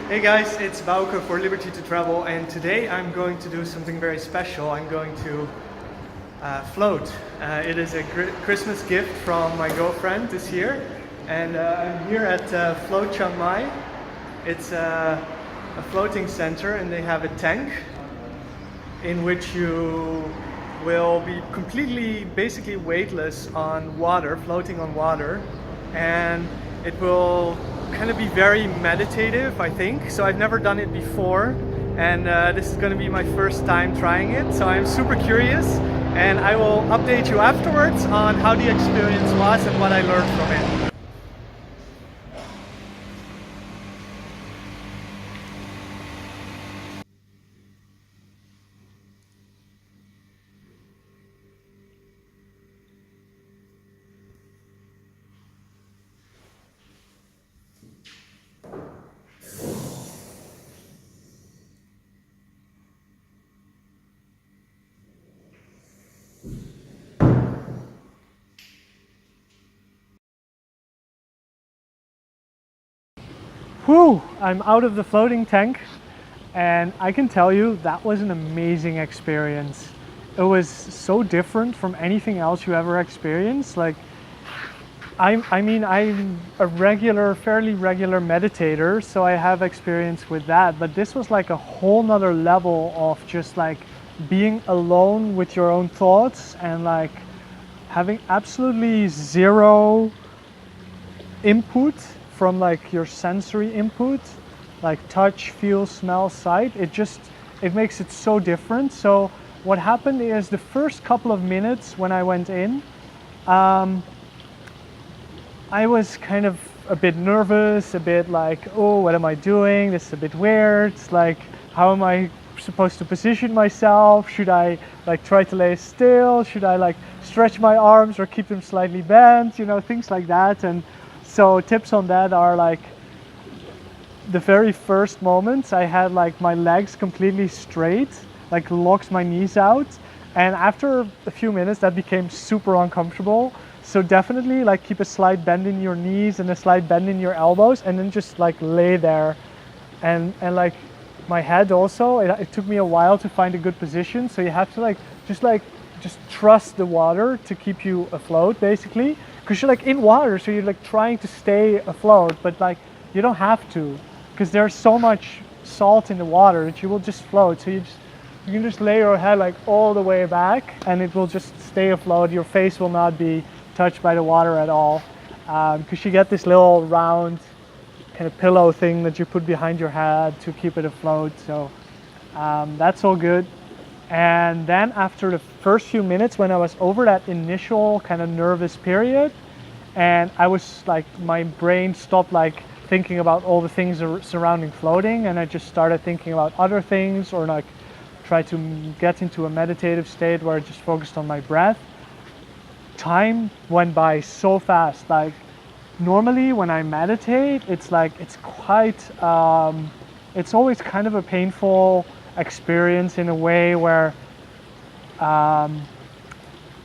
Hey guys, it's Bauke for Liberty to Travel, and today I'm going to do something very special. I'm going to float. It is a Christmas gift from my girlfriend this year, and I'm here at Float Chiang Mai. It's a floating center, and they have a tank in which you will be completely, basically weightless on water, floating on water, and it will kind of be very meditative, I think. So I've never done it before, and this is going to be my first time trying it. So I'm super curious, and I will update you afterwards on how the experience was and what I learned from it. Whew, I'm out of the floating tank, and I can tell you that was an amazing experience. It was so different from anything else you ever experienced. Like, I'm a fairly regular meditator, so I have experience with that, but this was like a whole nother level of just like being alone with your own thoughts and like having absolutely zero input from like your sensory input, like touch, feel, smell, sight. It makes it so different. So what happened is the first couple of minutes when I went in, I was kind of a bit nervous, a bit like, oh, what am I doing? This is a bit weird. It's like, how am I supposed to position myself? Should I like try to lay still? Should I like stretch my arms or keep them slightly bent? You know, things like that. And so tips on that are like, the very first moments I had like my legs completely straight, like locked my knees out. And after a few minutes that became super uncomfortable. So definitely like keep a slight bend in your knees and a slight bend in your elbows, and then just like lay there. And like my head also, it took me a while to find a good position. So you have to just trust the water to keep you afloat basically. Because you're like in water, so you're like trying to stay afloat, but like you don't have to, because there's so much salt in the water that you will just float. So you can just lay your head like all the way back, and it will just stay afloat. Your face will not be touched by the water at all, because you get this little round kind of pillow thing that you put behind your head to keep it afloat. So that's all good. And then after the first few minutes, when I was over that initial kind of nervous period, and I was like, my brain stopped like thinking about all the things surrounding floating, and I just started thinking about other things, or like try to get into a meditative state where I just focused on my breath. Time went by so fast. Like normally when I meditate, it's always kind of a painful experience in a way where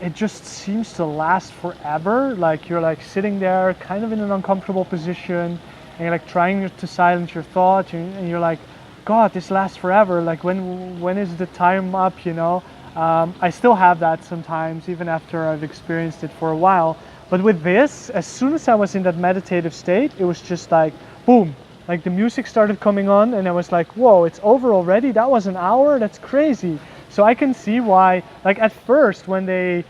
it just seems to last forever. Like you're like sitting there kind of in an uncomfortable position, and you're like trying to silence your thoughts, and you're like, God, this lasts forever. Like when is the time up, you know? I still have that sometimes, even after I've experienced it for a while. But with this, as soon as I was in that meditative state, it was just like, boom, like the music started coming on, and I was like, whoa, it's over already? That was an hour? That's crazy. So I can see why, like at first when they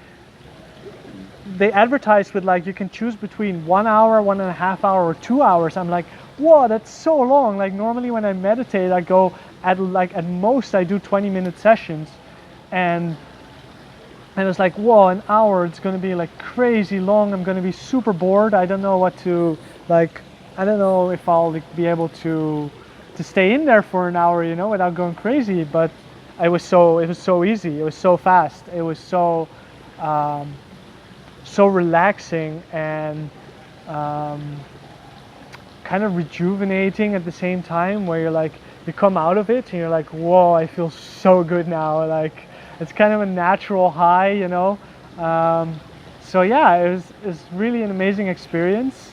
advertised with like, you can choose between 1 hour, 1.5 hours, or 2 hours. I'm like, whoa, that's so long. Like normally when I meditate, I go at most I do 20-minute sessions. And it's like, whoa, an hour, it's going to be like crazy long. I'm going to be super bored. I don't know what to like. I don't know if I'll like, be able to stay in there for an hour, you know, without going crazy. But it was so easy. It was so fast. It was so relaxing and kind of rejuvenating at the same time. Where you're like, you come out of it and you're like, whoa, I feel so good now. Like it's kind of a natural high, you know. So yeah, it was really an amazing experience.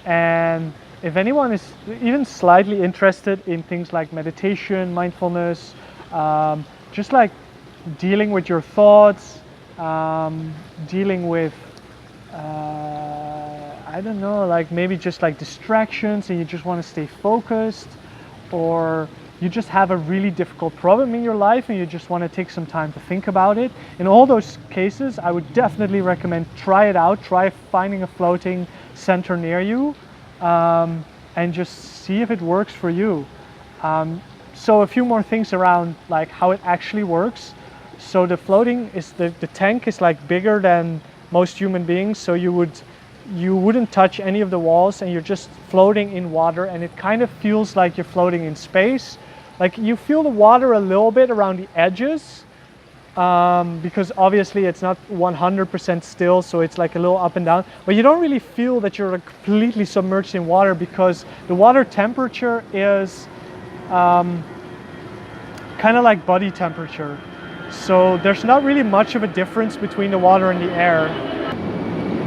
And if anyone is even slightly interested in things like meditation, mindfulness, just like dealing with your thoughts, dealing with I don't know, like maybe just like distractions and you just want to stay focused, or you just have a really difficult problem in your life and you just want to take some time to think about it. In all those cases, I would definitely recommend try it out, try finding a floating center near you, and just see if it works for you. So a few more things around like how it actually works. So the floating is, the tank is like bigger than most human beings, so you wouldn't touch any of the walls and you're just floating in water, and it kind of feels like you're floating in space. Like you feel the water a little bit around the edges, because obviously it's not 100% still, so it's like a little up and down, but you don't really feel that you're like completely submerged in water because the water temperature is kind of like body temperature. So there's not really much of a difference between the water and the air.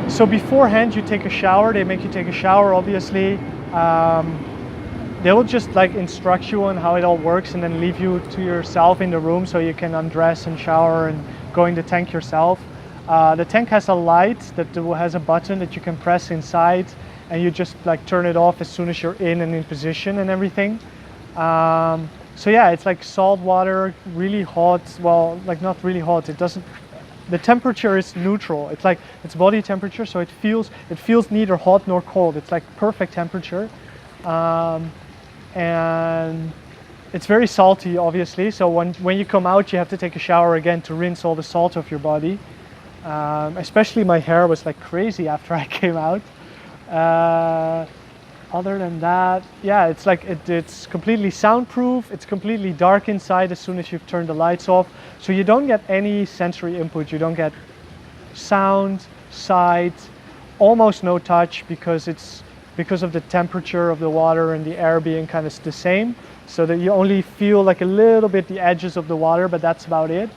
So beforehand you take a shower, they make you take a shower obviously. They will just like instruct you on how it all works and then leave you to yourself in the room so you can undress and shower and go in the tank yourself. The tank has a light that has a button that you can press inside, and you just like turn it off as soon as you're in and in position and everything. So yeah, it's like salt water, really hot. Well, like not really hot. It doesn't. The temperature is neutral. It's like it's body temperature, so it feels neither hot nor cold. It's like perfect temperature, and it's very salty, obviously. So when you come out, you have to take a shower again to rinse all the salt off your body. Especially my hair was like crazy after I came out. Other than that, yeah, it's like it's completely soundproof. It's completely dark inside as soon as you've turned the lights off. So you don't get any sensory input. You don't get sound, sight, almost no touch, because of the temperature of the water and the air being kind of the same. So that you only feel like a little bit the edges of the water, but that's about it.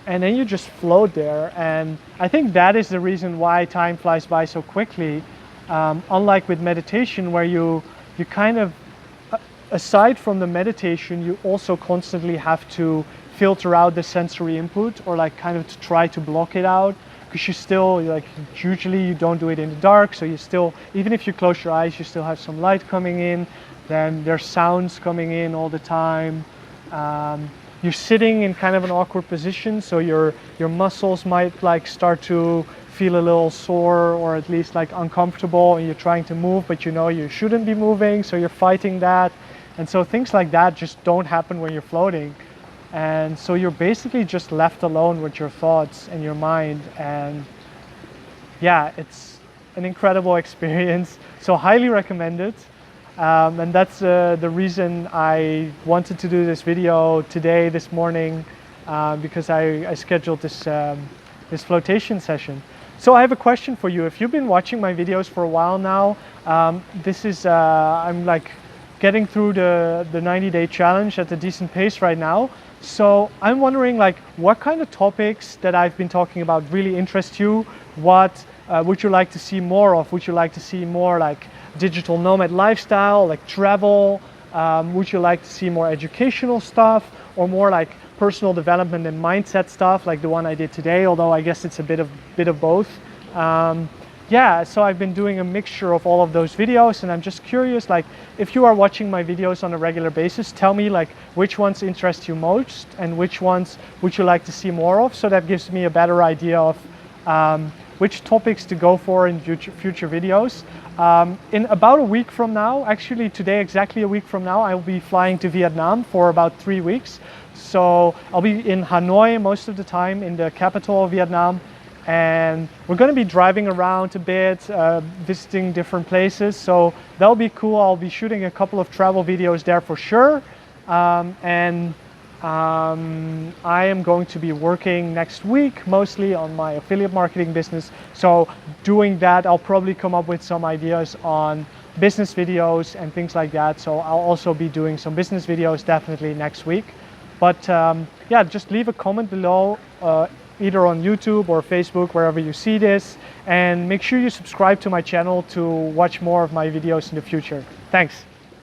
And then you just float there. And I think that is the reason why time flies by so quickly. Unlike with meditation, where you kind of, aside from the meditation, you also constantly have to filter out the sensory input, or like kind of to try to block it out, because you still, like, usually you don't do it in the dark, so you still, even if you close your eyes, you still have some light coming in, then there's sounds coming in all the time. You're sitting in kind of an awkward position, so your muscles might like start to feel a little sore, or at least like uncomfortable, and you're trying to move, but you know you shouldn't be moving, so you're fighting that. And so things like that just don't happen when you're floating. And so you're basically just left alone with your thoughts and your mind. And yeah, it's an incredible experience. So highly recommend it. And that's the reason I wanted to do this video today, this morning, because I scheduled this flotation session. So I have a question for you. If you've been watching my videos for a while now, this is, I'm like getting through the 90-day challenge at a decent pace right now. So I'm wondering, like, what kind of topics that I've been talking about really interest you? What would you like to see more of? Would you like to see more like digital nomad lifestyle, like travel? Would you like to see more educational stuff, or more like personal development and mindset stuff like the one I did today, although I guess it's a bit of both. Yeah, so I've been doing a mixture of all of those videos, and I'm just curious, like, if you are watching my videos on a regular basis, tell me like which ones interest you most and which ones would you like to see more of, so that gives me a better idea of which topics to go for in future videos. In about a week from now, actually today exactly a week from now, I will be flying to Vietnam for about 3 weeks. So I'll be in Hanoi most of the time, in the capital of Vietnam, and we're going to be driving around a bit, visiting different places. So that'll be cool. I'll be shooting a couple of travel videos there for sure. I am going to be working next week mostly on my affiliate marketing business. So doing that, I'll probably come up with some ideas on business videos and things like that. So I'll also be doing some business videos definitely next week. But yeah, just leave a comment below either on YouTube or Facebook, wherever you see this. And make sure you subscribe to my channel to watch more of my videos in the future. Thanks.